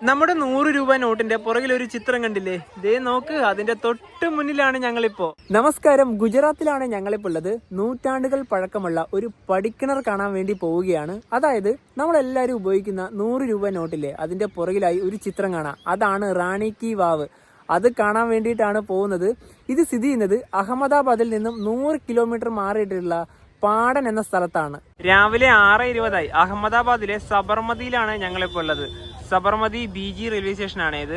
നമ്മുടെ 100 രൂപ നോട്ടിന്റെ പുറകിൽ ഒരു ചിത്രം കണ്ടില്ലേ? ദേ നോക്ക്, അതിന്റെ തൊട്ട് മുന്നിലാണ് ഞങ്ങളിപ്പോ. നമസ്കാരം, ഗുജറാത്തിലാണ് ഞങ്ങളിപ്പോ ഉള്ളത്. നൂറ്റാണ്ടുകൾ പഴക്കമുള്ള ഒരു പടിക്കിണർ കാണാൻ വേണ്ടി പോവുകയാണ്. അതായത് നമ്മളെല്ലാരും ഉപയോഗിക്കുന്ന 100 രൂപ നോട്ടില്ലേ, അതിന്റെ പുറകിലായി ഒരു ചിത്രം കാണാം. അതാണ് റാണി കി വാവ്. അത് കാണാൻ വേണ്ടിയിട്ടാണ് പോകുന്നത്. ഇത് സ്ഥിതി ചെയ്യുന്നത് അഹമ്മദാബാദിൽ നിന്നും 100 കിലോമീറ്റർ മാറിയിട്ടുള്ള പാടൻ എന്ന സ്ഥലത്താണ്. രാവിലെ 6:20 അഹമ്മദാബാദിലെ സബർമതിയിലാണ് ഞങ്ങളിപ്പോൾ ഉള്ളത്. സബർമതി BG റെയിൽവേ സ്റ്റേഷനാണ് ഇത്.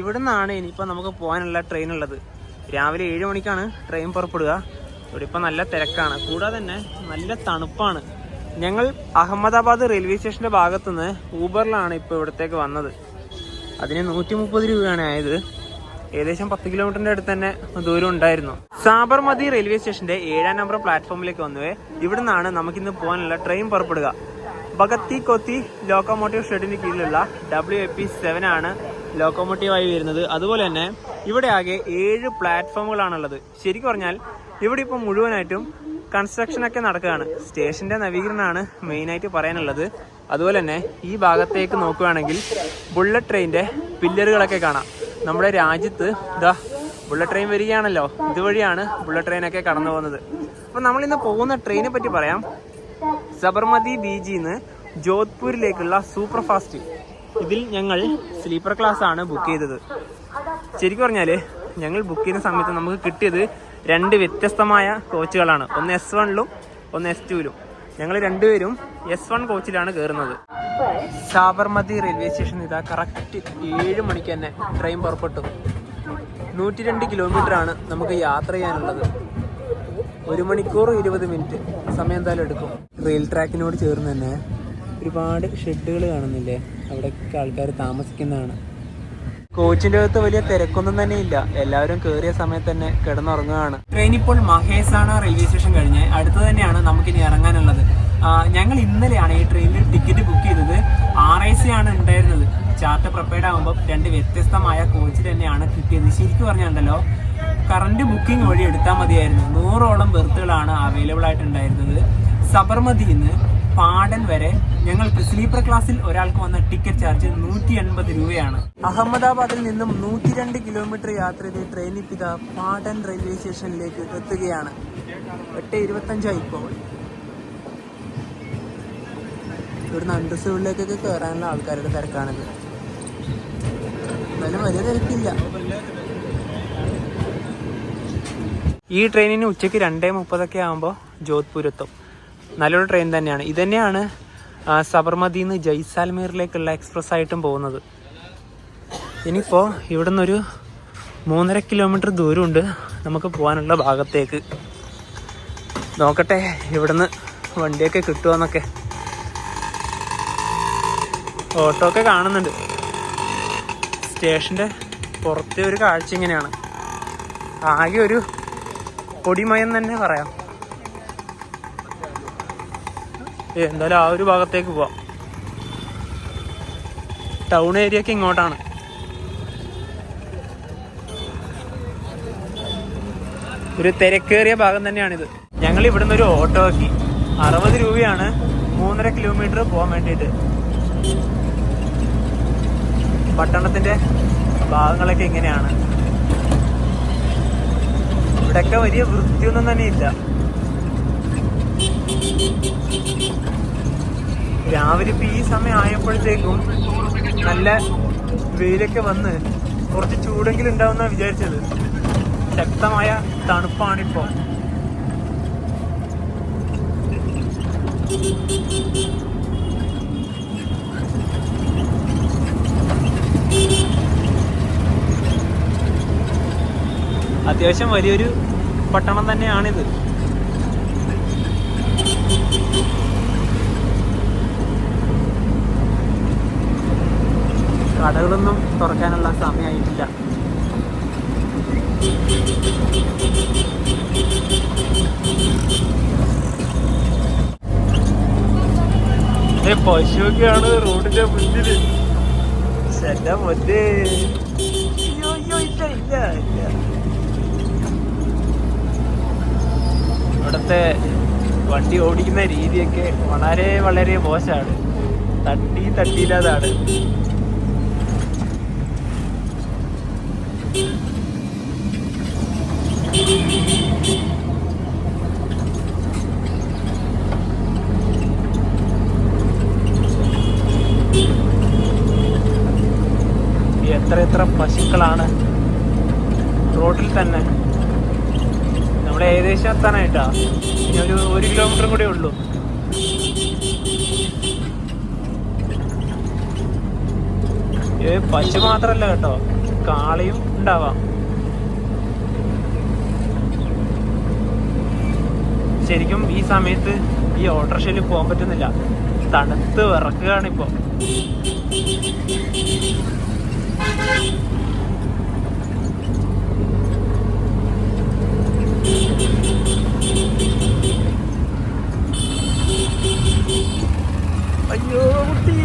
ഇവിടെ നിന്നാണ് ഇനിയിപ്പോൾ നമുക്ക് പോകാനുള്ള ട്രെയിൻ ഉള്ളത്. രാവിലെ 7 മണിക്കാണ് ട്രെയിൻ പുറപ്പെടുക. ഇവിടെ ഇപ്പോൾ നല്ല തിരക്കാണ്, കൂടാതെ തന്നെ നല്ല തണുപ്പാണ്. ഞങ്ങൾ അഹമ്മദാബാദ് റെയിൽവേ സ്റ്റേഷൻ്റെ ഭാഗത്തുനിന്ന് ഊബറിലാണ് ഇപ്പോൾ ഇവിടത്തേക്ക് വന്നത്. അതിന് 130 രൂപയാണ് ആയത്. ഏകദേശം 10 കിലോമീറ്ററിന്റെ അടുത്ത് തന്നെ ദൂരം ഉണ്ടായിരുന്നു. സാബർമതി റെയിൽവേ സ്റ്റേഷന്റെ 7ാം നമ്പർ പ്ലാറ്റ്ഫോമിലേക്ക് വന്നുവേ. ഇവിടെ നിന്നാണ് നമുക്കിന്ന് പോകാനുള്ള ട്രെയിൻ പുറപ്പെടുക. ഭഗത്തി കൊത്തി ലോക്കോമോട്ടീവ് ഷെഡിന് കീഴിലുള്ള WAP7 ആണ് ലോക്കോമോട്ടീവായി വരുന്നത്. അതുപോലെ തന്നെ ഇവിടെ ആകെ 7 പ്ലാറ്റ്ഫോമുകളാണുള്ളത്. ശരിക്കും പറഞ്ഞാൽ ഇവിടെ ഇപ്പോൾ മുഴുവനായിട്ടും കൺസ്ട്രക്ഷൻ ഒക്കെ നടക്കുകയാണ്. സ്റ്റേഷന്റെ നവീകരണമാണ് മെയിനായിട്ട് പറയാനുള്ളത്. അതുപോലെ തന്നെ ഈ ഭാഗത്തേക്ക് നോക്കുകയാണെങ്കിൽ ബുള്ളറ്റ് ട്രെയിനിന്റെ പില്ലറുകളൊക്കെ കാണാം. നമ്മുടെ രാജ്യത്ത് ഇതാ ബുള്ളറ്റ് ട്രെയിൻ വരികയാണല്ലോ, ഇതുവഴിയാണ് ബുള്ളറ്റ് ട്രെയിനൊക്കെ കടന്നു പോകുന്നത്. അപ്പോൾ നമ്മളിന്ന് പോകുന്ന ട്രെയിനെ പറ്റി പറയാം. സബർമതി BGന്ന് ജോധ്പൂരിലേക്കുള്ള സൂപ്പർ ഫാസ്റ്റ്. ഇതിൽ ഞങ്ങൾ സ്ലീപ്പർ ക്ലാസ് ആണ് ബുക്ക് ചെയ്തത്. ശരിക്കും പറഞ്ഞാൽ ഞങ്ങൾ ബുക്ക് ചെയ്യുന്ന സമയത്ത് നമുക്ക് കിട്ടിയത് 2 വ്യത്യസ്തമായ കോച്ചുകളാണ്. ഒന്ന് S1ലും ഒന്ന് S2ലും. ഞങ്ങൾ രണ്ടുപേരും S1 കോച്ചിലാണ് കയറുന്നത്. സാബർമതി റെയിൽവേ സ്റ്റേഷൻ ഇതാ കറക്റ്റ് 7 മണിക്ക് തന്നെ ട്രെയിൻ പുറപ്പെട്ടു. 102 കിലോമീറ്റർ ആണ് നമുക്ക് യാത്ര ചെയ്യാനുള്ളത്. 1 മണിക്കൂർ 20 മിനിറ്റ് സമയം എന്തായാലും എടുക്കും. റെയിൽ ട്രാക്കിനോട് ചേർന്ന് തന്നെ ഒരുപാട് ഷെഡുകൾ കാണുന്നില്ലേ, അവിടെയൊക്കെ ആൾക്കാർ താമസിക്കുന്നതാണ്. കോച്ചിന്റെ അകത്ത് വലിയ തിരക്കൊന്നും തന്നെ ഇല്ല. എല്ലാവരും കയറിയ സമയത്ത് തന്നെ കിടന്നുറങ്ങുകയാണ്. ട്രെയിൻ ഇപ്പോൾ മഹേസാണ റെയിൽവേ സ്റ്റേഷൻ കഴിഞ്ഞ് അടുത്ത് തന്നെയാണ് നമുക്കിനി ഇറങ്ങാനുള്ളത്. ഞങ്ങൾ ഇന്നലെയാണ് ഈ ട്രെയിനിൽ ടിക്കറ്റ് ബുക്ക് ചെയ്തത്. RIC ആണ് ഉണ്ടായിരുന്നത്. ചാർട്ട് പ്രിപ്പയർഡ് ആകുമ്പോൾ 2 വ്യത്യസ്തമായ കോച്ച് തന്നെയാണ് കിട്ടിയത്. ശരിക്കും പറഞ്ഞുണ്ടല്ലോ, കറന്റ് ബുക്കിംഗ് വഴി എടുത്താൽ മതിയായിരുന്നു. 100ഓളം ബെർത്തുകളാണ് അവൈലബിൾ ആയിട്ടുണ്ടായിരുന്നത്. സബർമതിയിൽ നിന്ന് പാടൻ വരെ ഞങ്ങൾക്ക് സ്ലീപ്പർ ക്ലാസ്സിൽ ഒരാൾക്ക് വന്ന ടിക്കറ്റ് ചാർജ് 180 രൂപയാണ്. അഹമ്മദാബാദിൽ നിന്നും 102 കിലോമീറ്റർ യാത്ര ചെയ്ത് ട്രെയിൻ ഇപ്പിത പാടൻ റെയിൽവേ സ്റ്റേഷനിലേക്ക് എത്തുകയാണ്. 8:25 ഇപ്പോൾ. ഇവിടുന്ന് അണ്ടർസൂളിലേക്കൊക്കെ കയറാനുള്ള ആൾക്കാരുടെ തിരക്കാണിത്. എന്നാലും വലിയ തിരക്കില്ല. ഈ ട്രെയിനിന് ഉച്ചയ്ക്ക് 2:30 ആകുമ്പോൾ ജോധ്പൂർ എത്തും. നല്ലൊരു ട്രെയിൻ തന്നെയാണ്. ഇതന്നെയാണ് സബർമതിയിൽ നിന്ന് ജയ്സാൽമീറിലേക്കുള്ള എക്സ്പ്രസ് ആയിട്ടും പോകുന്നത്. ഇനിയിപ്പോൾ ഇവിടെ നിന്നൊരു 3.5 കിലോമീറ്റർ ദൂരമുണ്ട് നമുക്ക് പോകാനുള്ള ഭാഗത്തേക്ക്. നോക്കട്ടെ ഇവിടുന്ന് വണ്ടിയൊക്കെ കിട്ടുമോന്നൊക്കെ. ഓട്ടോ ഒക്കെ കാണുന്നുണ്ട്. സ്റ്റേഷൻ്റെ പുറത്തെ ഒരു കാഴ്ച ഇങ്ങനെയാണ്. ആകെ ഒരു പൊടിമയം തന്നെ പറയാം. എന്തായാലും ആ ഒരു ഭാഗത്തേക്ക് പോവാം. ടൗൺ ഏരിയ ഒക്കെ ഇങ്ങോട്ടാണ്. ഒരു തിരക്കേറിയ ഭാഗം തന്നെയാണിത്. ഞങ്ങൾ ഇവിടുന്ന് ഒരു ഓട്ടോ ആക്കി. 60 രൂപയാണ് 3.5 കിലോമീറ്റർ പോകാൻ വേണ്ടിയിട്ട്. പട്ടണത്തിന്റെ ഭാഗങ്ങളൊക്കെ ഇങ്ങനെയാണ്. ഇവിടെയൊക്കെ വലിയ വൃത്തിയൊന്നും തന്നെ ഇല്ല. രാവിലെ ഇപ്പം ഈ സമയം ആയപ്പോഴത്തേക്കും നല്ല വെയിലൊക്കെ വന്ന് കുറച്ച് ചൂടെങ്കിലും ഉണ്ടാവുമെന്നാണ് വിചാരിച്ചത്. ശക്തമായ തണുപ്പാണിപ്പോൾ. അത്യാവശ്യം വലിയൊരു പട്ടണം തന്നെയാണിത്. കടകളൊന്നും തുറക്കാനുള്ള സമയമായിട്ടില്ല. പശുവൊക്കെയാണ് റോഡിന്റെ മുന്നില്. ഇല്ല ഇവിടുത്തെ വണ്ടി ഓടിക്കുന്ന രീതിയൊക്കെ വളരെ വളരെ മോശമാണ്. തട്ടിയില്ലാതാണ്. എത്ര പശുക്കളാണ് റോഡിൽ തന്നെ. നമ്മൾ ഏകദേശം എത്താനായിട്ടാ, ഇനി ഒരു 1 കിലോമീറ്റർ കൂടെ ഉള്ളൂ. പശു മാത്രല്ല കേട്ടോ, കാളയും ഉണ്ടാവാം. ശരിക്കും ഈ സമയത്ത് ഈ ഓട്ടോറിക്ഷയിൽ പോകാൻ പറ്റുന്നില്ല, തണുത്ത് വിറക്കുകയാണിപ്പോ. അയ്യോ കുട്ടി,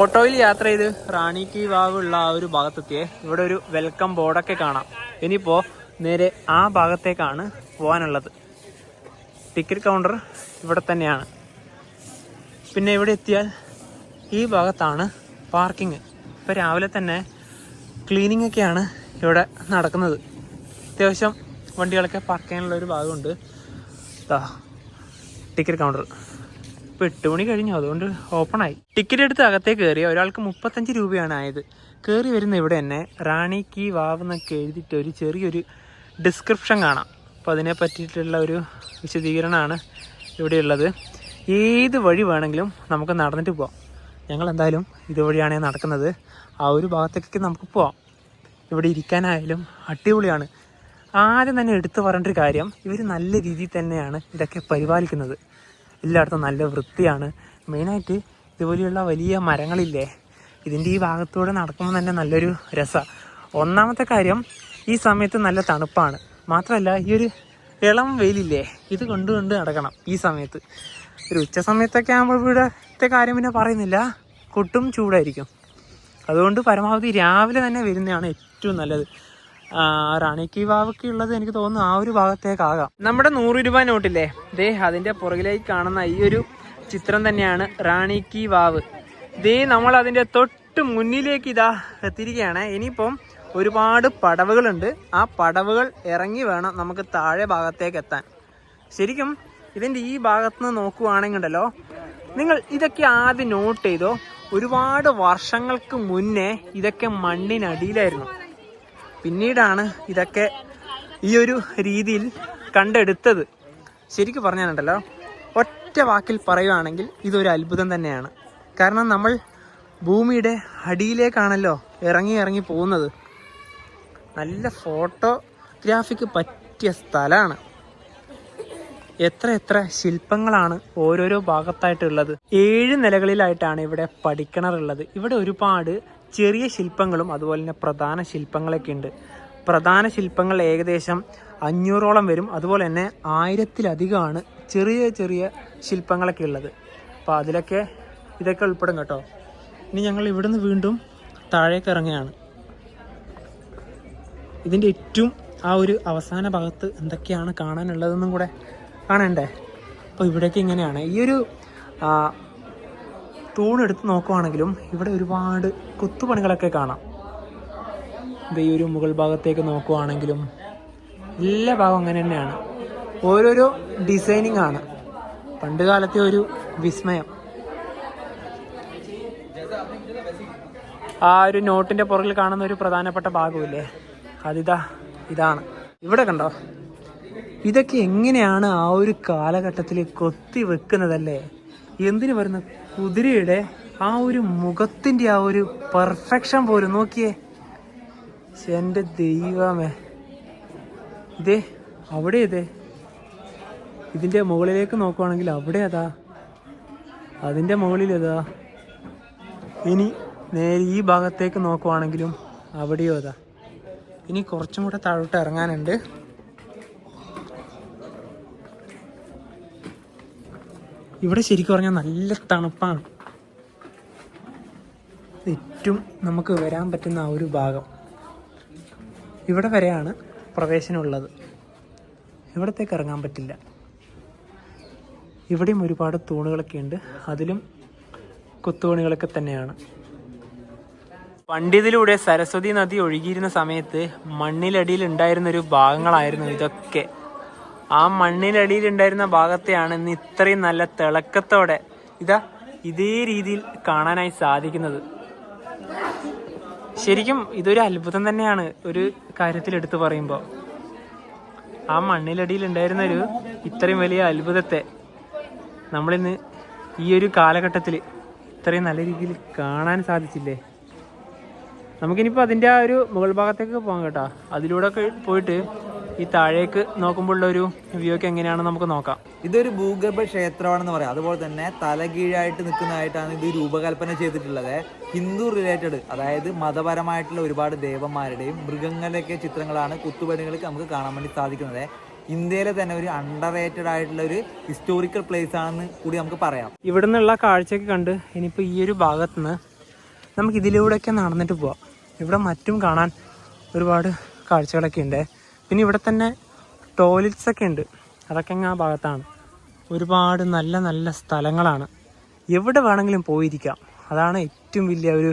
ഓട്ടോയിൽ യാത്ര ചെയ്ത് റാണി കി വാവ് ഉള്ള ആ ഒരു ഭാഗത്തെത്തിയേ. ഇവിടെ ഒരു വെൽക്കം ബോർഡൊക്കെ കാണാം. ഇനിയിപ്പോൾ നേരെ ആ ഭാഗത്തേക്കാണ് പോകാനുള്ളത്. ടിക്കറ്റ് കൗണ്ടർ ഇവിടെ തന്നെയാണ്. പിന്നെ ഇവിടെ എത്തിയാൽ ഈ ഭാഗത്താണ് പാർക്കിങ്. ഇപ്പോൾ രാവിലെ തന്നെ ക്ലീനിങ് ഒക്കെയാണ് ഇവിടെ നടക്കുന്നത്. അത്യാവശ്യം വണ്ടികളൊക്കെ പാർക്ക് ചെയ്യാനുള്ള ഒരു ഭാഗമുണ്ട്. ടിക്കറ്റ് കൗണ്ടർ ഇപ്പോൾ 8 മണി കഴിഞ്ഞു, അതുകൊണ്ട് ഓപ്പണായി. ടിക്കറ്റ് എടുത്ത് അകത്തേക്ക് കയറിയ ഒരാൾക്ക് 35 രൂപയാണ് ആയത്. കയറി വരുന്ന ഇവിടെ തന്നെ റാണി കി വാവ് എന്നൊക്കെ എഴുതിയിട്ട് ഒരു ചെറിയൊരു ഡിസ്ക്രിപ്ഷൻ കാണാം. അപ്പോൾ അതിനെ പറ്റിയിട്ടുള്ള ഒരു വിശദീകരണമാണ് ഇവിടെയുള്ളത്. ഏത് വഴി വേണമെങ്കിലും നമുക്ക് നടന്നിട്ട് പോവാം. ഞങ്ങൾ എന്തായാലും ഇതുവഴിയാണ് നടക്കുന്നത്. ആ ഒരു ഭാഗത്തേക്ക് നമുക്ക് പോവാം. ഇവിടെ ഇരിക്കാനായാലും അടിപൊളിയാണ്. ആദ്യം തന്നെ എടുത്തു പറയേണ്ടൊരു കാര്യം, ഇവർ നല്ല രീതിയിൽ തന്നെയാണ് ഇതൊക്കെ പരിപാലിക്കുന്നത്. എല്ലായിടത്തും നല്ല വൃത്തിയാണ്. മെയിനായിട്ട് ഇതുപോലെയുള്ള വലിയ മരങ്ങളില്ലേ, ഇതിൻ്റെ ഈ ഭാഗത്തൂടെ നടക്കുമ്പോൾ തന്നെ നല്ലൊരു രസമാണ്. ഒന്നാമത്തെ കാര്യം, ഈ സമയത്ത് നല്ല തണുപ്പാണ്. മാത്രമല്ല ഈ ഒരു ഇളം വെയിലില്ലേ, ഇത് കൊണ്ട് നടക്കണം ഈ സമയത്ത്. ഒരു ഉച്ച സമയത്തൊക്കെ ആകുമ്പോൾ ഇവിടുത്തെ കാര്യം പിന്നെ പറയുന്നില്ല, കൊട്ടും ചൂടായിരിക്കും. അതുകൊണ്ട് പരമാവധി രാവിലെ തന്നെ വരുന്നതാണ് ഏറ്റവും നല്ലത്. റാണി കി വാവൊക്കെ ഉള്ളത് എനിക്ക് തോന്നുന്നു ആ ഒരു ഭാഗത്തേക്കാകാം. നമ്മുടെ 100 രൂപ നോട്ടില്ലേ, ദേ അതിൻ്റെ പുറകിലേക്ക് കാണുന്ന ഈ ഒരു ചിത്രം തന്നെയാണ് റാണി കി വാവ്. ദേ നമ്മൾ അതിൻ്റെ തൊട്ട് മുന്നിലേക്ക് ഇതാ എത്തിയിരിക്കുകയാണ്. ഇനിയിപ്പം ഒരുപാട് പടവുകളുണ്ട്. ആ പടവുകൾ ഇറങ്ങി വേണം നമുക്ക് താഴെ ഭാഗത്തേക്ക് എത്താൻ. ശരിക്കും ഇതിൻ്റെ ഈ ഭാഗത്ത് നിന്ന് നോക്കുവാണെങ്കിൽ ഉണ്ടല്ലോ, നിങ്ങൾ ഇതൊക്കെ ആദ്യം നോട്ട് ചെയ്തോ. ഒരുപാട് വർഷങ്ങൾക്ക് മുന്നേ ഇതൊക്കെ മണ്ണിനടിയിലായിരുന്നു. പിന്നീടാണ് ഇതൊക്കെ ഈ ഒരു രീതിയിൽ കണ്ടെടുത്തത്. ശരിക്കും പറഞ്ഞാലുണ്ടല്ലോ, ഒറ്റ വാക്കിൽ പറയുകയാണെങ്കിൽ ഇതൊരു അത്ഭുതം തന്നെയാണ്. കാരണം നമ്മൾ ഭൂമിയുടെ അടിയിലേക്കാണല്ലോ ഇറങ്ങി പോകുന്നത്. നല്ല ഫോട്ടോഗ്രാഫിക്ക് പറ്റിയ സ്ഥലമാണ്. എത്ര ശില്പങ്ങളാണ് ഓരോരോ ഭാഗത്തായിട്ടുള്ളത്. 7 നിലകളിലായിട്ടാണ് ഇവിടെ പടിക്കിണറുള്ളത്. ഇവിടെ ഒരുപാട് ചെറിയ ശില്പങ്ങളും അതുപോലെ തന്നെ പ്രധാന ശില്പങ്ങളൊക്കെ ഉണ്ട്. പ്രധാന ശില്പങ്ങൾ ഏകദേശം 500ഓളം വരും. അതുപോലെ തന്നെ 1000-ലധികമാണ് ചെറിയ ശില്പങ്ങളൊക്കെ ഉള്ളത്. അപ്പോൾ അതിലൊക്കെ ഇതൊക്കെ ഉൾപ്പെടും കേട്ടോ. ഇനി ഞങ്ങൾ ഇവിടുന്ന് വീണ്ടും താഴേക്ക് ഇറങ്ങുകയാണ്. ഇതിൻ്റെ ഏറ്റവും ആ ഒരു അവസാന ഭാഗത്ത് എന്തൊക്കെയാണ് കാണാനുള്ളതെന്നും കൂടെ കാണണ്ടേ. അപ്പോൾ ഇവിടെയൊക്കെ ഇങ്ങനെയാണ്. ഈ ഒരു തൂണെടുത്ത് നോക്കുവാണെങ്കിലും ഇവിടെ ഒരുപാട് കൊത്തുപണികളൊക്കെ കാണാം. ഈ ഒരു മുകൾ ഭാഗത്തേക്ക് നോക്കുവാണെങ്കിലും എല്ലാ ഭാഗവും അങ്ങനെ തന്നെയാണ്. ഓരോരോ ഡിസൈനിങ് ആണ്. പണ്ട് കാലത്തെ ഒരു വിസ്മയം. ആ ഒരു നോട്ടിൻ്റെ പുറകിൽ കാണുന്ന ഒരു പ്രധാനപ്പെട്ട ഭാഗമില്ലേ, ഇതാണ്. ഇവിടെ കണ്ടോ, ഇതൊക്കെ എങ്ങനെയാണ് ആ ഒരു കാലഘട്ടത്തിൽ കൊത്തി വെക്കുന്നതല്ലേ. എന്തിനു വരുന്ന കുതിരയുടെ ആ ഒരു മുഖത്തിൻ്റെ ആ ഒരു പെർഫെക്ഷൻ പോലും നോക്കിയേ. എൻ്റെ ദൈവമേ, അവിടെ ഇതിൻ്റെ മുകളിലേക്ക് നോക്കുവാണെങ്കിൽ അവിടെ അതിൻ്റെ മുകളിൽ ഇനി നേരെ ഈ ഭാഗത്തേക്ക് നോക്കുവാണെങ്കിലും അവിടെയോ ഇനി കുറച്ചും കൂടെ താഴോട്ട് ഇറങ്ങാനുണ്ട്. ഇവിടെ ശരിക്കും പറഞ്ഞാൽ നല്ല തണുപ്പാണ്. ഏറ്റവും നമുക്ക് വരാൻ പറ്റുന്ന ആ ഒരു ഭാഗം ഇവിടെ വരെയാണ് പ്രവേശനമുള്ളത്. ഇവിടത്തേക്ക് ഇറങ്ങാൻ പറ്റില്ല. ഇവിടെയും ഒരുപാട് തൂണുകളൊക്കെ ഉണ്ട്. അതിലും കൊത്തുപണികളൊക്കെ തന്നെയാണ്. പണ്ടിതിലൂടെ സരസ്വതി നദി ഒഴുകിയിരുന്ന സമയത്ത് മണ്ണിലടിയിൽ ഉണ്ടായിരുന്നൊരു ഭാഗങ്ങളായിരുന്നു ഇതൊക്കെ. ആ മണ്ണിലടിയിൽ ഉണ്ടായിരുന്ന ഭാഗത്തെയാണ് ഇന്ന് ഇത്രയും നല്ല തിളക്കത്തോടെ ഇതേ രീതിയിൽ കാണാനായി സാധിക്കുന്നത്. ശരിക്കും ഇതൊരു അത്ഭുതം തന്നെയാണ് ഒരു കാര്യത്തിൽ എടുത്തു പറയുമ്പോൾ. ആ മണ്ണിലടിയിൽ ഉണ്ടായിരുന്നൊരു ഇത്രയും വലിയ അത്ഭുതത്തെ നമ്മളിന്ന് ഈ ഒരു കാലഘട്ടത്തിൽ ഇത്രയും നല്ല രീതിയിൽ കാണാൻ സാധിച്ചില്ലേ. നമുക്കിനിപ്പോൾ അതിൻ്റെ ആ ഒരു മുകൾ ഭാഗത്തേക്ക് പോകാം കേട്ടോ. അതിലൂടെ ഒക്കെ പോയിട്ട് ഈ താഴേക്ക് നോക്കുമ്പോഴുള്ള ഒരു വ്യൂ ഒക്കെ എങ്ങനെയാണെന്ന് നമുക്ക് നോക്കാം. ഇതൊരു ഭൂഗർഭ ക്ഷേത്രമാണെന്ന് പറയാം. അതുപോലെ തന്നെ തലകീഴായിട്ട് നിൽക്കുന്നതായിട്ടാണ് ഇത് രൂപകൽപ്പന ചെയ്തിട്ടുള്ളത്. ഹിന്ദു റിലേറ്റഡ്, അതായത് മതപരമായിട്ടുള്ള ഒരുപാട് ദേവന്മാരുടെയും മൃഗങ്ങളുടെയൊക്കെ ചിത്രങ്ങളാണ് കുത്തുപണികൾക്ക് നമുക്ക് കാണാൻ വേണ്ടി സാധിക്കുന്നത്. ഇന്ത്യയിലെ തന്നെ ഒരു അണ്ടർ റേറ്റഡ് ആയിട്ടുള്ള ഒരു ഹിസ്റ്റോറിക്കൽ പ്ലേസ് ആണെന്ന് കൂടി നമുക്ക് പറയാം. ഇവിടെ നിന്നുള്ള കാഴ്ചയൊക്കെ കണ്ട് ഇനിയിപ്പോൾ ഈ ഒരു ഭാഗത്തുനിന്ന് നമുക്ക് ഇതിലൂടെയൊക്കെ നടന്നിട്ട് പോവാം. ഇവിടെ മറ്റും കാണാൻ ഒരുപാട് കാഴ്ചകളൊക്കെ ഉണ്ട്. പിന്നെ ഇവിടെ തന്നെ ടോയ്ലറ്റ്സ് ഒക്കെ ഉണ്ട്. അതൊക്കെ അങ്ങ് ആ ഭാഗത്താണ്. ഒരുപാട് നല്ല നല്ല സ്ഥലങ്ങളാണ്. എവിടെ വേണമെങ്കിലും പോയിരിക്കാം. അതാണ് ഏറ്റവും വലിയ ഒരു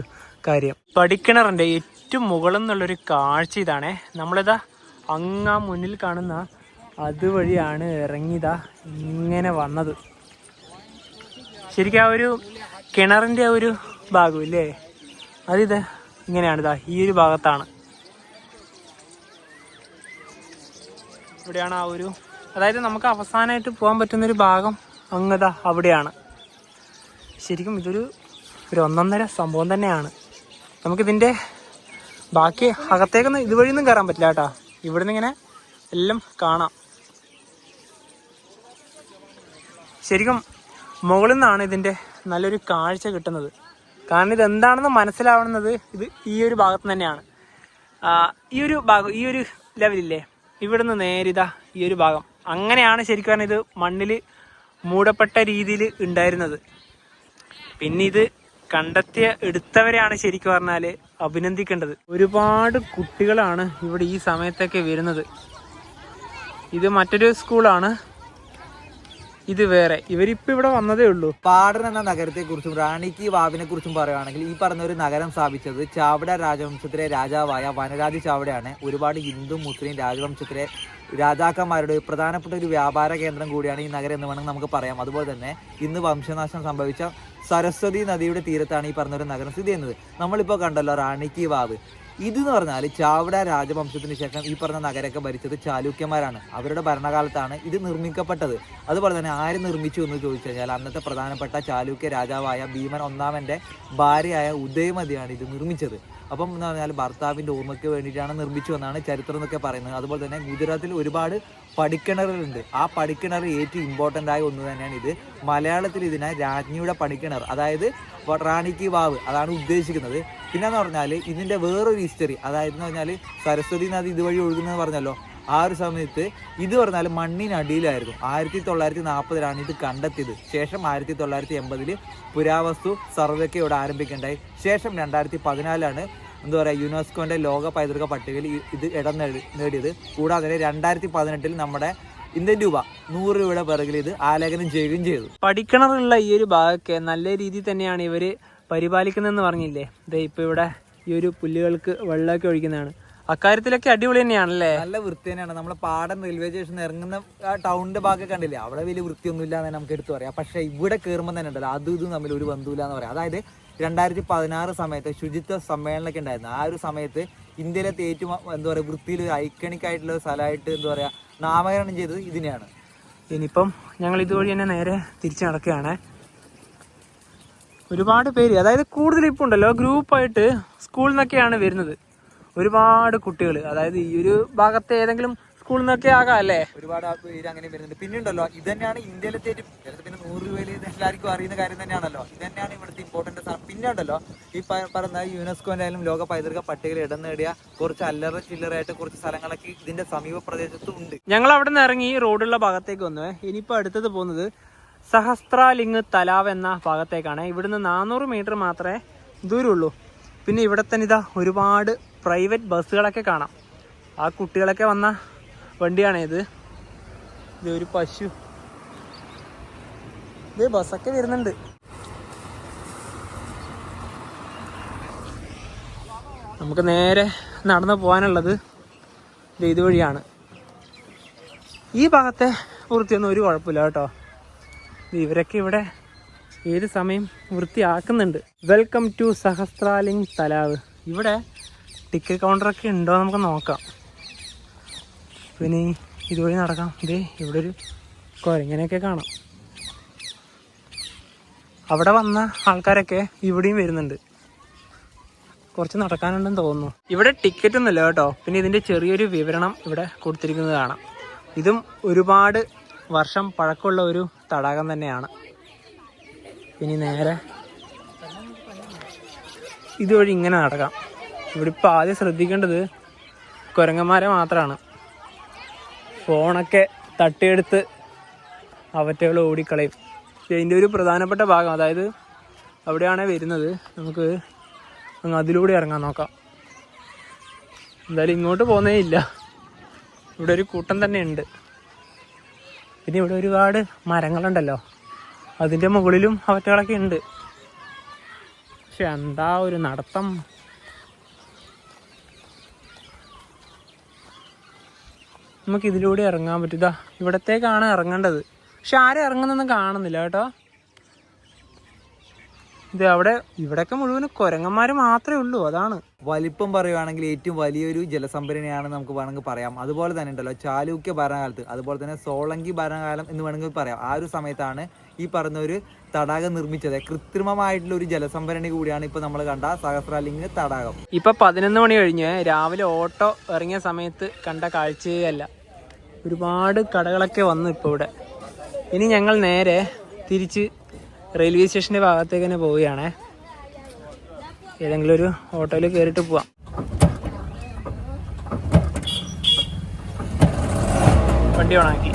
കാര്യം. പടിക്കിണറിൻ്റെ ഏറ്റവും മുകളിൽ നിന്നുള്ളൊരു കാഴ്ച ഇതാണേ. നമ്മളിതാ അങ്ങാ മുന്നിൽ കാണുന്ന അതുവഴിയാണ് ഇറങ്ങിയതാ ഇങ്ങനെ വന്നത്. ശരിക്കും ആ ഒരു കിണറിൻ്റെ ആ ഒരു ഭാഗം ഇല്ലേ, അതിത് ഇങ്ങനെയാണ്. ഈ ഒരു ഭാഗത്താണ്. ഇവിടെയാണ് ആ ഒരു, അതായത് നമുക്ക് അവസാനമായിട്ട് പോകാൻ പറ്റുന്നൊരു ഭാഗം അങ്ങതാ അവിടെയാണ്. ശരിക്കും ഇതൊരു ഒന്നൊന്നര സംഭവം തന്നെയാണ്. നമുക്കിതിൻ്റെ ബാക്കി അകത്തേക്കൊന്നും ഇതുവഴിയൊന്നും കയറാൻ പറ്റില്ല കേട്ടോ. ഇവിടെ നിന്ന് ഇങ്ങനെ എല്ലാം കാണാം. ശരിക്കും മുകളിൽ നിന്നാണ് ഇതിൻ്റെ നല്ലൊരു കാഴ്ച കിട്ടുന്നത്. കാരണം ഇതെന്താണെന്ന് മനസ്സിലാവുന്നത് ഈ ഒരു ഭാഗത്ത് തന്നെയാണ്. ഈ ഒരു ഭാഗം, ഈ ഒരു ലെവലില്ലേ, ഇവിടുന്ന് നേരിതാ ഈ ഒരു ഭാഗം അങ്ങനെയാണ് ശരിക്കും പറഞ്ഞാൽ ഇത് മണ്ണിൽ മൂടപ്പെട്ട രീതിയിൽ ഉണ്ടായിരുന്നത്. പിന്നെ ഇത് എടുത്തവരെയാണ് ശരിക്കും പറഞ്ഞാൽ അഭിനന്ദിക്കേണ്ടത്. ഒരുപാട് കുട്ടികളാണ് ഇവിടെ ഈ സമയത്തൊക്കെ വരുന്നത്. ഇത് മറ്റൊരു സ്കൂളാണ്, ഇത് വേറെ. ഇവരിപ്പോൾ ഇവിടെ വന്നതേ ഉള്ളൂ. പാടൻ എന്ന നഗരത്തെക്കുറിച്ചും റാണി കി വാവിനെ കുറിച്ചും പറയുകയാണെങ്കിൽ ഈ പറഞ്ഞ ഒരു നഗരം സ്ഥാപിച്ചത് ചാവട രാജവംശത്തിലെ രാജാവായ വനരാജ് ചാവടയാണ്. ഒരുപാട് ഹിന്ദു മുസ്ലിം രാജവംശത്തിലെ രാജാക്കന്മാരുടെ പ്രധാനപ്പെട്ട ഒരു വ്യാപാര കേന്ദ്രം കൂടിയാണ് ഈ നഗരം എന്ന് വേണമെങ്കിൽ നമുക്ക് പറയാം. അതുപോലെ തന്നെ ഇന്ന് വംശനാശം സംഭവിച്ച സരസ്വതി നദിയുടെ തീരത്താണ് ഈ പറഞ്ഞൊരു നഗരം സ്ഥിതി ചെയ്യുന്നത്. നമ്മളിപ്പോൾ കണ്ടല്ലോ റാണി കി വാവ്. ഇതെന്ന് പറഞ്ഞാൽ ചാവട രാജവംശത്തിന് ശേഷം ഈ പറഞ്ഞ നഗരമൊക്കെ ഭരിച്ചത് ചാലൂക്യന്മാരാണ്. അവരുടെ ഭരണകാലത്താണ് ഇത് നിർമ്മിക്കപ്പെട്ടത്. അതുപോലെ തന്നെ ആര് നിർമ്മിച്ചു എന്ന് ചോദിച്ചു കഴിഞ്ഞാൽ അന്നത്തെ പ്രധാനപ്പെട്ട ചാലൂക്യ രാജാവായ ഭീമൻ ഒന്നാമൻ്റെ ഭാര്യയായ ഉദയമതിയാണ് ഇത് നിർമ്മിച്ചത്. അപ്പം എന്ന് പറഞ്ഞാൽ ഭർത്താവിൻ്റെ ഓർമ്മയ്ക്ക് വേണ്ടിയിട്ടാണ് നിർമ്മിച്ചു എന്നാണ് ചരിത്രം എന്നൊക്കെ പറയുന്നത്. അതുപോലെ തന്നെ ഗുജറാത്തിൽ ഒരുപാട് പടിക്കിണറുകളുണ്ട്. ആ പടിക്കിണർ ഏറ്റവും ഇമ്പോർട്ടൻ്റ് ആയ ഒന്ന് തന്നെയാണ് ഇത്. മലയാളത്തിൽ ഇതിനെ രാജ്ഞിയുടെ പടിക്കിണർ, അതായത് റാണി കി വാവ്, അതാണ് ഉദ്ദേശിക്കുന്നത്. പിന്നെന്ന് പറഞ്ഞാൽ ഇതിൻ്റെ വേറൊരു ഹിസ്റ്ററി, അതായത് എന്ന് പറഞ്ഞാൽ സരസ്വതി നദി ഇതുവഴി ഒഴുകുന്നതെന്ന് പറഞ്ഞല്ലോ. ആ ഒരു സമയത്ത് ഇത് പറഞ്ഞാൽ മണ്ണിനടിയിലായിരുന്നു. 1940 ഇത് കണ്ടെത്തിയത്. ശേഷം 1980 പുരാവസ്തു സർവേക്ക് ഇവിടെ ആരംഭിക്കേണ്ടായി. ശേഷം 2014 എന്താ പറയുക, യുനെസ്കോൻ്റെ ലോക പൈതൃക പട്ടികയിൽ ഇത് ഇടം നേടിയത്. കൂടാതെ 2018 നമ്മുടെ ഇന്ത്യൻ രൂപ 100 രൂപയുടെ പിറകിൽ ഇത് ആലേഖനം ചെയ്യുകയും ചെയ്തു. പടിക്കിണറുള്ള ഈ ഒരു ഭാഗമൊക്കെ നല്ല രീതിയിൽ തന്നെയാണ് ഇവർ പരിപാലിക്കുന്നതെന്ന് പറഞ്ഞില്ലേ. ഇപ്പോൾ ഇവിടെ ഈ ഒരു പുല്ലുകൾക്ക് വെള്ളമൊക്കെ ഒഴിക്കുന്നതാണ്. അക്കാര്യത്തിലൊക്കെ അടിപൊളി തന്നെയാണല്ലേ, നല്ല വൃത്തി തന്നെയാണ്. നമ്മളെ പാടം റെയിൽവേ സ്റ്റേഷൻ ഇറങ്ങുന്ന ആ ടൗണിന്റെ ഭാഗം കണ്ടില്ലേ, അവിടെ വലിയ വൃത്തിയൊന്നും ഇല്ല എന്ന് നമുക്ക് എടുത്തു പറയാം. പക്ഷേ ഇവിടെ കയറുമ്പോൾ തന്നെ ഉണ്ടല്ലോ അതും ഇതും തമ്മിൽ ഒരു ബന്ധമില്ല എന്ന് പറയാം. അതായത് 2016 സമയത്ത് ശുചിത്വ സമ്മേളനമൊക്കെ ഉണ്ടായിരുന്നു. ആ ഒരു സമയത്ത് ഇന്ത്യയിലത്തെ ഏറ്റവും എന്താ പറയുക വൃത്തിയിൽ ഒരു ഐക്കണിക് ആയിട്ടുള്ള ഒരു സ്ഥലമായിട്ട് എന്താ പറയുക നാമകരണം ചെയ്തത് ഇതിനെയാണ്. ഇനിയിപ്പം ഞങ്ങൾ ഇതുവഴി തന്നെ നേരെ തിരിച്ചു നടക്കുകയാണ്. ഒരുപാട് പേര്, അതായത് കൂടുതൽ ഇപ്പോൾ ഉണ്ടല്ലോ ഗ്രൂപ്പായിട്ട് സ്കൂളിൽ നിന്നൊക്കെയാണ് വരുന്നത്. ഒരുപാട് കുട്ടികൾ, അതായത് ഈ ഒരു ഭാഗത്തെ ഏതെങ്കിലും സ്കൂളിൽ നിന്നൊക്കെ ആകാം അല്ലേ, ഒരുപാട് പേര് അങ്ങനെ വരുന്നുണ്ട്. പിന്നെ ഉണ്ടല്ലോ ഇത് തന്നെയാണ് ഇന്ത്യയിലത്തെ പിന്നെ 100 രൂപയിൽ എല്ലാവർക്കും അറിയുന്ന കാര്യം തന്നെയാണല്ലോ. ഇത് തന്നെയാണ് ഇവിടുത്തെ ഇമ്പോർട്ടന്റ് സാധനം. പിന്നെ ഉണ്ടല്ലോ ഈ പറഞ്ഞ യുനെസ്കോന്റെ ആയാലും ലോക പൈതൃക പട്ടികയിൽ ഇടം നേടിയ കുറച്ച് അല്ലറ ചില്ലറായിട്ട് കുറച്ച് സ്ഥലങ്ങളൊക്കെ ഇതിന്റെ സമീപ പ്രദേശത്തും ഉണ്ട്. ഞങ്ങൾ അവിടെ നിന്ന് ഇറങ്ങി റോഡുള്ള ഭാഗത്തേക്ക് വന്നു. ഇനിയിപ്പോൾ അടുത്തത് പോകുന്നത് സഹസ്രാലിംഗ് തലാവ് എന്ന ഭാഗത്തേക്കാണ്. ഇവിടുന്ന് 400 മീറ്റർ മാത്രമേ ദൂരമുള്ളൂ. പിന്നെ ഇവിടെ തന്നെ ഇതാ ഒരുപാട് പ്രൈവറ്റ് ബസ്സുകളൊക്കെ കാണാം. ആ കുട്ടികളൊക്കെ വന്ന വണ്ടിയാണ് ഇത് ഒരു പശു, ഇത് ബസ്സൊക്കെ വരുന്നുണ്ട്. നമുക്ക് നേരെ നടന്നു പോകാനുള്ളത് ഇതുവഴിയാണ്. ഈ ഭാഗത്തെ വൃത്തിയൊന്നും ഒരു കുഴപ്പമില്ല കേട്ടോ. ഇവരൊക്കെ ഇവിടെ ഏത് സമയം വൃത്തിയാക്കുന്നുണ്ട്. Welcome to സഹസ്രാലിംഗ് തലാവ്. ഇവിടെ ടിക്കറ്റ് കൗണ്ടറൊക്കെ ഉണ്ടോ നമുക്ക് നോക്കാം. പിന്നെ ഇതുവഴി നടക്കാം. ഇതേ ഇവിടെ ഒരു കുരങ്ങനെയൊക്കെ കാണാം. അവിടെ വന്ന ആൾക്കാരൊക്കെ ഇവിടെയും വരുന്നുണ്ട്. കുറച്ച് നടക്കാനുണ്ടെന്ന് തോന്നുന്നു. ഇവിടെ ടിക്കറ്റ് ഒന്നുമില്ല കേട്ടോ. പിന്നെ ഇതിൻ്റെ ചെറിയൊരു വിവരണം ഇവിടെ കൊടുത്തിരിക്കുന്നത് കാണാം. ഇതും ഒരുപാട് വർഷം പഴക്കമുള്ള ഒരു തടാകം തന്നെയാണ്. ഇനി നേരെ ഇതുവഴി ഇങ്ങനെ നടക്കാം. ഇവിടെ ഇപ്പോൾ ആദ്യം ശ്രദ്ധിക്കേണ്ടത് കുരങ്ങന്മാരെ മാത്രമാണ്. ഫോണൊക്കെ തട്ടിയെടുത്ത് അവറ്റകൾ ഓടിക്കളയും. ഇതിൻ്റെ ഒരു പ്രധാനപ്പെട്ട ഭാഗം, അതായത് അവിടെയാണ് വരുന്നത്. നമുക്ക് അങ്ങ് അതിലൂടെ ഇറങ്ങാൻ നോക്കാം. എന്തായാലും ഇങ്ങോട്ട് പോകുന്നേ ഇല്ല. ഇവിടെ ഒരു കൂട്ടം തന്നെ ഉണ്ട്. പിന്നെ ഇവിടെ ഒരുപാട് മരങ്ങളുണ്ടല്ലോ, അതിൻ്റെ മുകളിലും അവറ്റകളൊക്കെ ഉണ്ട്. പക്ഷെ എന്താ ഒരു നടത്തം. നമുക്ക് ഇതിലൂടെ ഇറങ്ങാൻ പറ്റുക. ഇവിടത്തേക്കാണ് ഇറങ്ങേണ്ടത്. പക്ഷെ ആരും ഇറങ്ങുന്നൊന്നും കാണുന്നില്ല കേട്ടോ. ഇത് ഇവിടെയൊക്കെ മുഴുവൻ കുരങ്ങന്മാർ മാത്രമേ ഉള്ളൂ. അതാണ് വലിപ്പം പറയുവാണെങ്കിൽ ഏറ്റവും വലിയൊരു ജലസംഭരണിയാണ് നമുക്ക് വേണമെങ്കിൽ പറയാം. അതുപോലെ തന്നെ ഉണ്ടല്ലോ ചാലൂക്യ ഭരണകാലത്ത്, അതുപോലെ തന്നെ സോളങ്കി ഭരണകാലം എന്ന് വേണമെങ്കിൽ പറയാം. ആ ഒരു സമയത്താണ് ഈ പറഞ്ഞ ഒരു തടാകം നിർമ്മിച്ചത്. കൃത്രിമമായിട്ടുള്ള ഒരു ജലസംഭരണി കൂടിയാണ് ഇപ്പൊ നമ്മൾ കണ്ട സഹസ്രാലിംഗ് തടാകം. ഇപ്പൊ 11 മണി കഴിഞ്ഞ് രാവിലെ ഓട്ടോ ഇറങ്ങിയ സമയത്ത് കണ്ട കാഴ്ചയേ അല്ല. ഒരുപാട് കടകളൊക്കെ വന്നു ഇപ്പോൾ ഇവിടെ. ഇനി ഞങ്ങൾ നേരെ തിരിച്ച് റെയിൽവേ സ്റ്റേഷൻ്റെ ഭാഗത്തേക്ക് തന്നെ പോവുകയാണേ. ഏതെങ്കിലും ഒരു ഓട്ടോയിൽ കയറിയിട്ട് പോവാം. വണ്ടി ഓണാക്കി.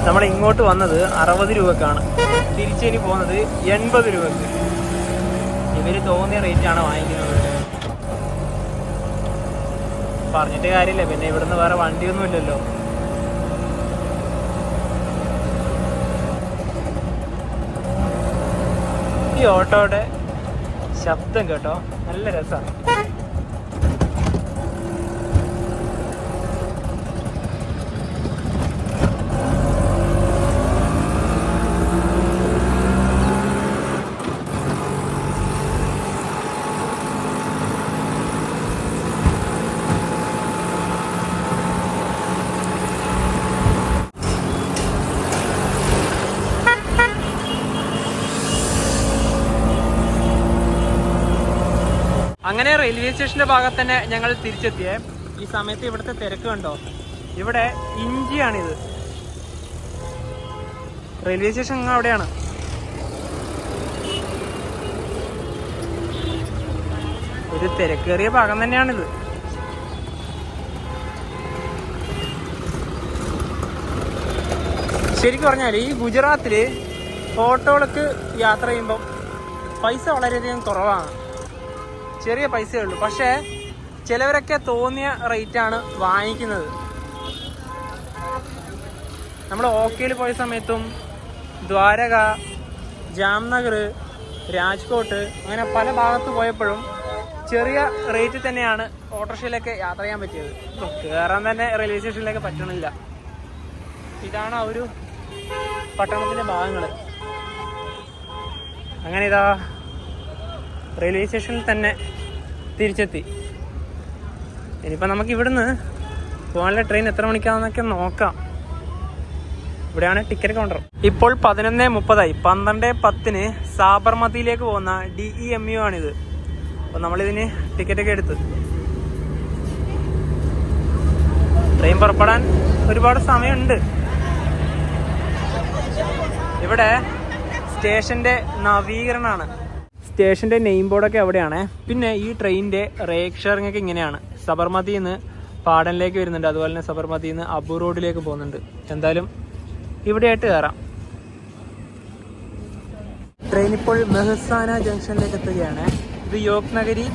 നമ്മൾ ഇങ്ങോട്ട് വന്നത് 60 രൂപക്കാണ്. തിരിച്ചിനി പോകുന്നത് 80 രൂപക്ക്. ഇവർ തോന്നിയ റേറ്റാണ് വാങ്ങിക്കുന്നത്. പറഞ്ഞിട്ട് കാര്യമില്ല, പിന്നെ ഇവിടുന്ന് വേറെ വണ്ടിയൊന്നും ഇല്ലല്ലോ. ഈ ഓട്ടോയുടെ ശബ്ദം കേട്ടോ, നല്ല രസമാണ്. അങ്ങനെ റെയിൽവേ സ്റ്റേഷന്റെ ഭാഗത്ത് തന്നെ ഞങ്ങൾ തിരിച്ചെത്തിയേ. ഈ സമയത്ത് ഇവിടുത്തെ തിരക്ക് കണ്ടോ. ഇവിടെ ഇഞ്ചിയാണിത്. റെയിൽവേ സ്റ്റേഷൻ അവിടെയാണ്. ഒരു തിരക്കേറിയ ഭാഗം തന്നെയാണിത്. ശരിക്കും പറഞ്ഞാൽ ഈ ഗുജറാത്തില് ഓട്ടോകൾക്ക് യാത്ര ചെയ്യുമ്പം പൈസ വളരെയധികം കുറവാണ്. ചെറിയ പൈസയേ ഉള്ളൂ. പക്ഷേ ചിലവരൊക്കെ തോന്നിയ റേറ്റാണ് വാങ്ങിക്കുന്നത്. നമ്മൾ ഓക്കയിൽ പോയ സമയത്തും ദ്വാരക, ജാംനഗർ, രാജ്കോട്ട് അങ്ങനെ പല ഭാഗത്ത് പോയപ്പോഴും ചെറിയ റേറ്റ് തന്നെയാണ് ഓട്ടോറിക്ഷയിലൊക്കെ യാത്ര ചെയ്യാൻ പറ്റിയത്. കയറാൻ തന്നെ റെയിൽവേ സ്റ്റേഷനിലേക്ക് പറ്റണില്ല. ഇതാണ് ആ ഒരു പട്ടണത്തിൻ്റെ ഭാഗങ്ങൾ. അങ്ങനെ ഇതാ റെയിൽവേ സ്റ്റേഷനിൽ തന്നെ തിരിച്ചെത്തി. ഇനിയിപ്പോൾ നമുക്ക് ഇവിടുന്ന് പോകാനുള്ള ട്രെയിൻ എത്ര മണിക്കാണെന്നൊക്കെ നോക്കാം. ഇവിടെയാണ് ടിക്കറ്റ് കൗണ്ടർ. ഇപ്പോൾ 11:30. 12:10 സാബർമതിയിലേക്ക് പോകുന്ന DEMU ആണിത്. അപ്പോൾ നമ്മളിതിന് ടിക്കറ്റൊക്കെ എടുത്ത് ട്രെയിൻ പുറപ്പെടാൻ ഒരുപാട് സമയമുണ്ട്. ഇവിടെ സ്റ്റേഷൻ്റെ നവീകരണമാണ്. സ്റ്റേഷൻ്റെ നെയിം ബോർഡൊക്കെ എവിടെയാണ്. പിന്നെ ഈ ട്രെയിനിൻ്റെ റേക്ക് ഷെയറിംഗ് ഒക്കെ ഇങ്ങനെയാണ്. സബർമതിയിൽ നിന്ന് പാടനിലേക്ക് വരുന്നുണ്ട്. അതുപോലെ തന്നെ സബർമതിയിൽ നിന്ന് അബു റോഡിലേക്ക് പോകുന്നുണ്ട്. എന്തായാലും ഇവിടെയായിട്ട് കയറാം. ട്രെയിൻ ഇപ്പോൾ മെഹസാന ജംഗ്ഷനിലേക്ക് എത്തുകയാണ്. ഇത് യോഗ് നഗരി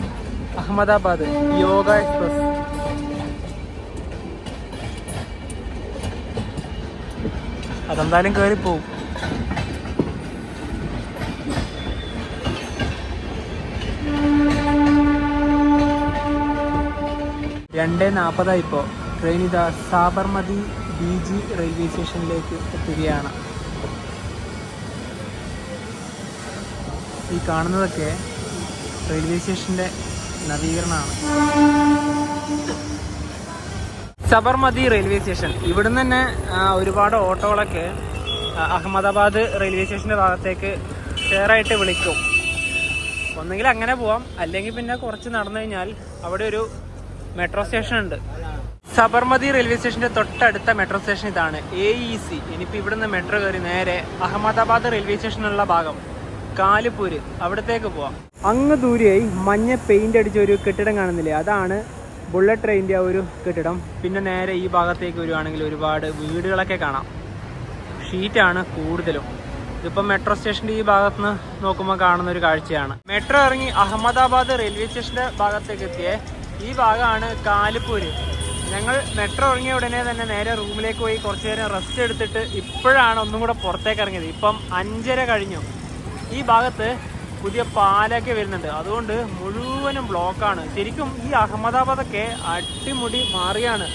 അഹമ്മദാബാദ് യോഗ എക്സ്പ്രസ്. അതെന്തായാലും കയറി പോവും. 2:40 ഇപ്പോൾ. ട്രെയിൻ ഇതാ സാബർമതി BG റെയിൽവേ സ്റ്റേഷനിലേക്ക് എത്തുകയാണ്. ഈ കാണുന്നതൊക്കെ റെയിൽവേ സ്റ്റേഷൻ്റെ നവീകരണമാണ്. Sabarmati railway station. ഇവിടുന്ന് തന്നെ ഒരുപാട് ഓട്ടോകളൊക്കെ അഹമ്മദാബാദ് റെയിൽവേ സ്റ്റേഷൻ്റെ ഭാഗത്തേക്ക് ഷെയറായിട്ട് വിളിക്കും. ഒന്നുകിൽ അങ്ങനെ പോവാം, അല്ലെങ്കിൽ പിന്നെ കുറച്ച് നടന്നു കഴിഞ്ഞാൽ അവിടെ ഒരു മെട്രോ സ്റ്റേഷൻ ഉണ്ട്. സബർമതി റെയിൽവേ സ്റ്റേഷൻ്റെ തൊട്ടടുത്ത മെട്രോ സ്റ്റേഷൻ ഇതാണ്, AEC. ഇനിയിപ്പോൾ ഇവിടുന്ന് മെട്രോ കയറി നേരെ അഹമ്മദാബാദ് റെയിൽവേ സ്റ്റേഷനുള്ള ഭാഗം കാലിപ്പൂര്, അവിടത്തേക്ക് പോവാം. അങ്ങ് ദൂരെയായി മഞ്ഞ പെയിന്റ് അടിച്ച ഒരു കെട്ടിടം കാണുന്നില്ലേ, അതാണ് ബുള്ളറ്റ് ട്രെയിനിൻ്റെ ആ ഒരു കെട്ടിടം. പിന്നെ നേരെ ഈ ഭാഗത്തേക്ക് വരുവാണെങ്കിൽ ഒരുപാട് വീടുകളൊക്കെ കാണാം. ഷീറ്റാണ് കൂടുതലും. ഇതിപ്പോൾ മെട്രോ സ്റ്റേഷൻ്റെ ഈ ഭാഗത്ത് നിന്ന് നോക്കുമ്പോൾ കാണുന്ന ഒരു കാഴ്ചയാണ്. മെട്രോ ഇറങ്ങി അഹമ്മദാബാദ് റെയിൽവേ സ്റ്റേഷൻ്റെ ഭാഗത്തേക്ക് എത്തിയേ ഈ ഭാഗമാണ് കാലിപ്പൂര്. ഞങ്ങൾ മെട്രോ ഇറങ്ങിയ ഉടനെ തന്നെ നേരെ റൂമിലേക്ക് പോയി കുറച്ച് നേരം റെസ്റ്റ് എടുത്തിട്ട് ഇപ്പോഴാണ് ഒന്നും കൂടെ പുറത്തേക്ക് ഇറങ്ങിയത്. ഇപ്പം 5:30 കഴിഞ്ഞു. ഈ ഭാഗത്ത് പുതിയ പാലൊക്കെ വരുന്നുണ്ട്, അതുകൊണ്ട് മുഴുവനും ബ്ലോക്കാണ്. ശരിക്കും ഈ അഹമ്മദാബാദൊക്കെ അടിമുടി മാറിയാണ്.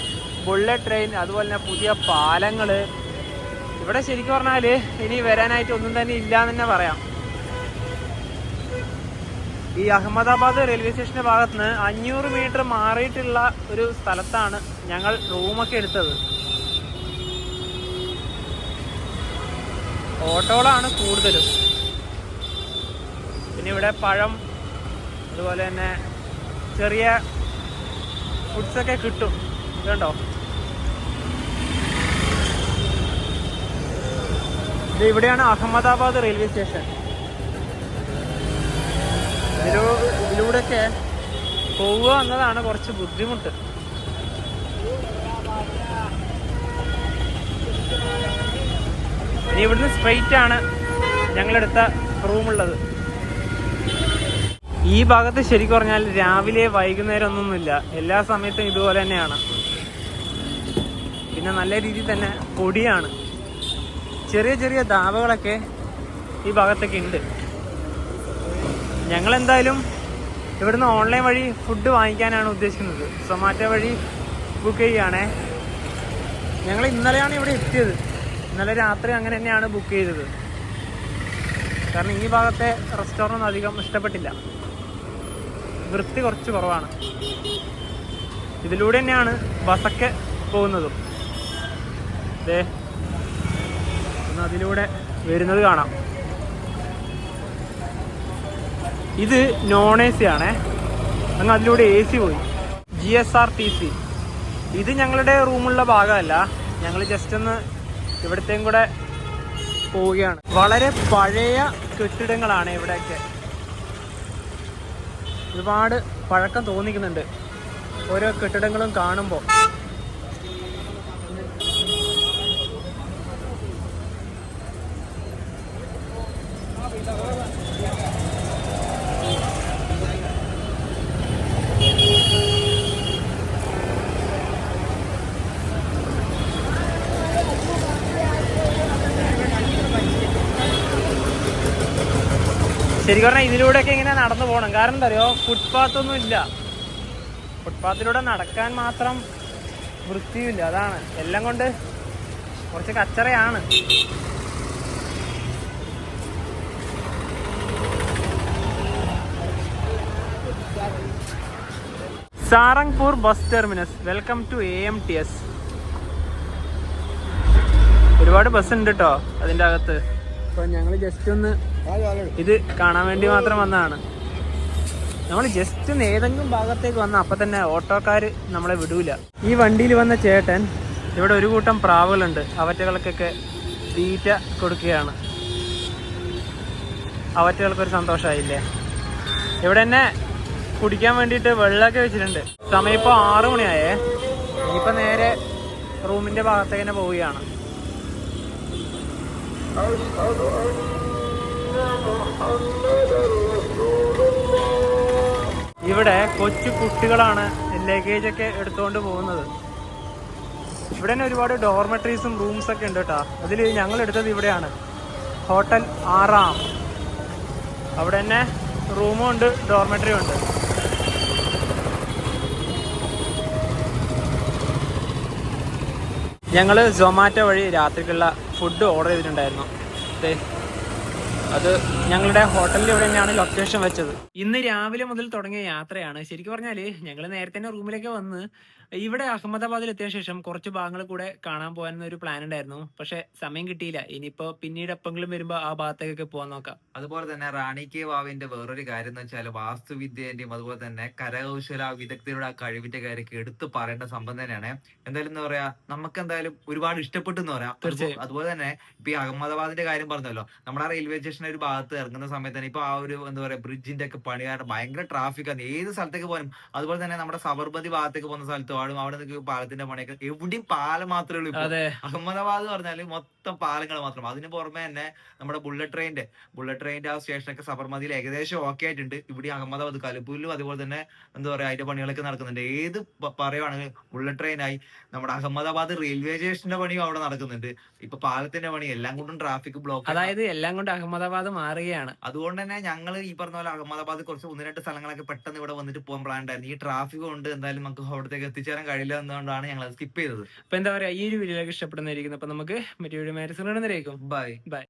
ബുള്ളറ്റ് ട്രെയിൻ, അതുപോലെ തന്നെ പുതിയ പാലങ്ങൾ. ഇവിടെ ശരിക്കും പറഞ്ഞാൽ ഇനി വരാനായിട്ട് ഒന്നും തന്നെ ഇല്ല എന്ന് തന്നെ പറയാം. ഈ അഹമ്മദാബാദ് റെയിൽവേ സ്റ്റേഷൻ്റെ ഭാഗത്ത് നിന്ന് 500 മീറ്റർ മാറിയിട്ടുള്ള ഒരു സ്ഥലത്താണ് ഞങ്ങൾ റൂമൊക്കെ എടുത്തത്. ഓട്ടോകളാണ് കൂടുതലും. പിന്നെ ഇവിടെ പഴം, അതുപോലെ തന്നെ ചെറിയ ഫുഡ്സൊക്കെ കിട്ടും. ഇതുണ്ടോ, ഇത് ഇവിടെയാണ് അഹമ്മദാബാദ് റെയിൽവേ സ്റ്റേഷൻ. ഇതിലൂടെയൊക്കെ പോവുക എന്നതാണ് കുറച്ച് ബുദ്ധിമുട്ട്. ഇനി ഇവിടുന്ന് സ്ട്രെയിറ്റ് ആണ് ഞങ്ങളെടുത്ത റൂമുള്ളത്. ഈ ഭാഗത്ത് ശരിക്കും പറഞ്ഞാൽ രാവിലെ വൈകുന്നേരം ഒന്നൊന്നുമില്ല, എല്ലാ സമയത്തും ഇതുപോലെ തന്നെയാണ്. പിന്നെ നല്ല രീതിയിൽ തന്നെ പൊടിയാണ്. ചെറിയ ചെറിയ ധാബകളൊക്കെ ഈ ഭാഗത്തൊക്കെ ഉണ്ട്. ഞങ്ങളെന്തായാലും ഇവിടുന്ന് ഓൺലൈൻ വഴി ഫുഡ് വാങ്ങിക്കാനാണ് ഉദ്ദേശിക്കുന്നത്. സൊമാറ്റോ വഴി ബുക്ക് ചെയ്യുകയാണേ. ഞങ്ങൾ ഇന്നലെയാണ് ഇവിടെ എത്തിയത്. ഇന്നലെ രാത്രി അങ്ങനെ തന്നെയാണ് ബുക്ക് ചെയ്തത്. കാരണം ഈ ഭാഗത്തെ റെസ്റ്റോറൻറ്റ് അധികം ഇഷ്ടപ്പെട്ടില്ല, വൃത്തി കുറച്ച് കുറവാണ്. ഇതിലൂടെ തന്നെയാണ് ബസ്സൊക്കെ പോകുന്നതും. അതെ, ഒന്ന് അതിലൂടെ വരുന്നത് കാണാം. ഇത് നോൺ AC ആണേ, അങ്ങ് അതിലൂടെ AC പോയി. GSRTC. ഇത് ഞങ്ങളുടെ റൂമുള്ള ഭാഗമല്ല, ഞങ്ങൾ ജസ്റ്റ് ഒന്ന് ഇവിടത്തെയും കൂടെ പോവുകയാണ്. വളരെ പഴയ കെട്ടിടങ്ങളാണ് ഇവിടെയൊക്കെ. ഒരുപാട് പഴക്കം തോന്നിക്കുന്നുണ്ട് ഓരോ കെട്ടിടങ്ങളും കാണുമ്പോൾ. ശരിക്കും പറഞ്ഞാൽ ഇതിലൂടെയൊക്കെ ഇങ്ങനെ നടന്നു പോകണം. കാരണം എന്താ പറയുക, ഫുട്പാത്തൊന്നും ഇല്ല. ഫുട്പാത്തിലൂടെ നടക്കാൻ മാത്രം വൃത്തിയുമില്ല, അതാണ്. എല്ലാം കൊണ്ട് കുറച്ച് കച്ചറയാണ്. Sarangpur bus terminus. Welcome to AMTS. ഒരുപാട് ബസ് ഉണ്ട് കേട്ടോ അതിൻ്റെ അകത്ത്. അപ്പോൾ ഞങ്ങൾ ജസ്റ്റ് ഒന്ന് ഇത് കാണാൻ വേണ്ടി മാത്രം വന്നതാണ്. നമ്മൾ ജസ്റ്റ് ഒന്ന് ഏതെങ്കിലും ഭാഗത്തേക്ക് വന്നാൽ അപ്പം തന്നെ ഓട്ടോക്കാർ നമ്മളെ വിടൂല. ഈ വണ്ടിയിൽ വന്ന ചേട്ടൻ ഇവിടെ ഒരു കൂട്ടം പ്രാവുകളുണ്ട്, അവറ്റകൾക്കൊക്കെ തീറ്റ കൊടുക്കുകയാണ്. അവറ്റകൾക്കൊരു സന്തോഷമായില്ലേ. ഇവിടെ തന്നെ കുടിക്കാൻ വേണ്ടിയിട്ട് വെള്ളമൊക്കെ വെച്ചിട്ടുണ്ട്. സമയം ഇപ്പോൾ 6 മണിയായേ. ഇനിയിപ്പോൾ നേരെ റൂമിൻ്റെ ഭാഗത്തേക്ക് തന്നെ പോവുകയാണ്. ഇവിടെ കൊച്ചു കുട്ടികളാണ് ലഗേജൊക്കെ എടുത്തുകൊണ്ട് പോകുന്നത്. ഇവിടെ തന്നെ ഒരുപാട് ഡോർമെട്രീസും റൂംസൊക്കെ ഉണ്ട് കേട്ടോ. അതിൽ ഞങ്ങൾ എടുത്തത് ഇവിടെയാണ്, ഹോട്ടൽ ആറാം. അവിടെ തന്നെ റൂമും ഉണ്ട്, ഡോർമെട്രിയും ഉണ്ട്. ഞങ്ങൾ സൊമാറ്റോ വഴി രാത്രിക്കുള്ള ഫുഡ് ഓർഡർ ചെയ്തിട്ടുണ്ടായിരുന്നു. അത് ഞങ്ങളുടെ ഹോട്ടലിൽ ഇവിടെ തന്നെയാണ് ലൊക്കേഷൻ വെച്ചത്. ഇന്ന് രാവിലെ മുതൽ തുടങ്ങിയ യാത്രയാണ്. ശരിക്കും പറഞ്ഞാൽ ഞങ്ങൾ നേരത്തെ തന്നെ റൂമിലേക്ക് വന്ന് ഇവിടെ അഹമ്മദാബാദിൽ എത്തിയ ശേഷം കുറച്ച് ഭാഗങ്ങൾ കൂടെ കാണാൻ പോകാൻ ഒരു പ്ലാൻ ഉണ്ടായിരുന്നു. പക്ഷെ സമയം കിട്ടിയില്ല. ഇനിയിപ്പോ പിന്നീട് എപ്പെങ്കിലും വരുമ്പോ ആ ഭാഗത്തേക്കൊക്കെ പോകാൻ നോക്കാം. അതുപോലെ തന്നെ റാണി കി വാവിന്റെ വേറൊരു കാര്യം എന്ന് വെച്ചാൽ വാസ്തുവിദ്യന്റെയും അതുപോലെ തന്നെ കരകൗശല വിദഗ്ധരുടെ ആ കഴിവിന്റെ കാര്യമൊക്കെ എടുത്തു പറയേണ്ട സംഭവം തന്നെയാണ്. എന്തായാലും എന്താ പറയാ, നമുക്ക് എന്തായാലും ഒരുപാട് ഇഷ്ടപ്പെട്ടു എന്ന് പറയാം. തീർച്ചയായും. അതുപോലെ തന്നെ ഇപ്പൊ ഈ അഹമ്മദാബാദിന്റെ കാര്യം പറഞ്ഞല്ലോ, നമ്മുടെ ആ റെയിൽവേ സ്റ്റേഷൻ ഒരു ഭാഗത്ത് ഇറങ്ങുന്ന സമയത്ത് തന്നെ ഇപ്പൊ ആ ഒരു എന്താ പറയാ ബ്രിഡ്ജിന്റെ ഒക്കെ പണി കാരണം ഭയങ്കര ട്രാഫിക്കാണ് ഏത് സ്ഥലത്തേക്ക് പോകാനും. അതുപോലെ തന്നെ നമ്മുടെ സബർമതി ഭാഗത്തേക്ക് പോകുന്ന സ്ഥലത്ത് അവിടെ നിൽക്കുന്ന പാലത്തിന്റെ പണിയൊക്കെ എവിടെയും പാലം മാത്രമേ ഉള്ളൂ. അഹമ്മദാബാദ് പറഞ്ഞാല് മൊത്തം പാലങ്ങൾ മാത്രം. അതിന് പുറമെ തന്നെ നമ്മുടെ ബുള്ളറ്റ് ട്രെയിനിന്റെ ആ സ്റ്റേഷനൊക്കെ സബർമതിയിൽ ഏകദേശം ഓക്കെ ആയിട്ടുണ്ട്. ഇവിടെ അഹമ്മദാബാദ് കലപ്പൂരിലും അതുപോലെ തന്നെ എന്താ പറയാ അതിന്റെ പണികളൊക്കെ നടക്കുന്നുണ്ട്. ഏത് പറയുവാണെങ്കിൽ ബുള്ളറ്റ് ട്രെയിനായി നമ്മുടെ അഹമ്മദാബാദ് റെയിൽവേ സ്റ്റേഷന്റെ പണിയും അവിടെ നടക്കുന്നുണ്ട്. ഇപ്പൊ പാലത്തിന്റെ പണി എല്ലാം കൊണ്ടും ട്രാഫിക് ബ്ലോക്ക്. അതായത് എല്ലാം കൊണ്ട് അഹമ്മദാബാദ് മാറുകയാണ്. അതുകൊണ്ട് തന്നെ ഞങ്ങൾ ഈ പറഞ്ഞ പോലെ അഹമ്മദാബാദ് കുറച്ച് 1-2 സ്ഥലങ്ങളൊക്കെ പെട്ടെന്ന് ഇവിടെ വന്നിട്ട് പോകാൻ പ്ലാൻ ഉണ്ടായിരുന്നു. ഈ ട്രാഫിക് കൊണ്ട് എന്തായാലും നമുക്ക് അവിടത്തേക്ക് എത്തിച്ചേരാൻ കഴിയില്ല എന്നതുകൊണ്ടാണ് ഞങ്ങൾ സ്കിപ്പ് ചെയ്തത്. അപ്പൊ എന്താ പറയാ, ഈ ഒരു വീഡിയോയിലേക്ക് ഇഷ്ടപ്പെടുന്നതായിരിക്കും. അപ്പൊ നമുക്ക് മറ്റൊരു വീഡിയോ ബൈ.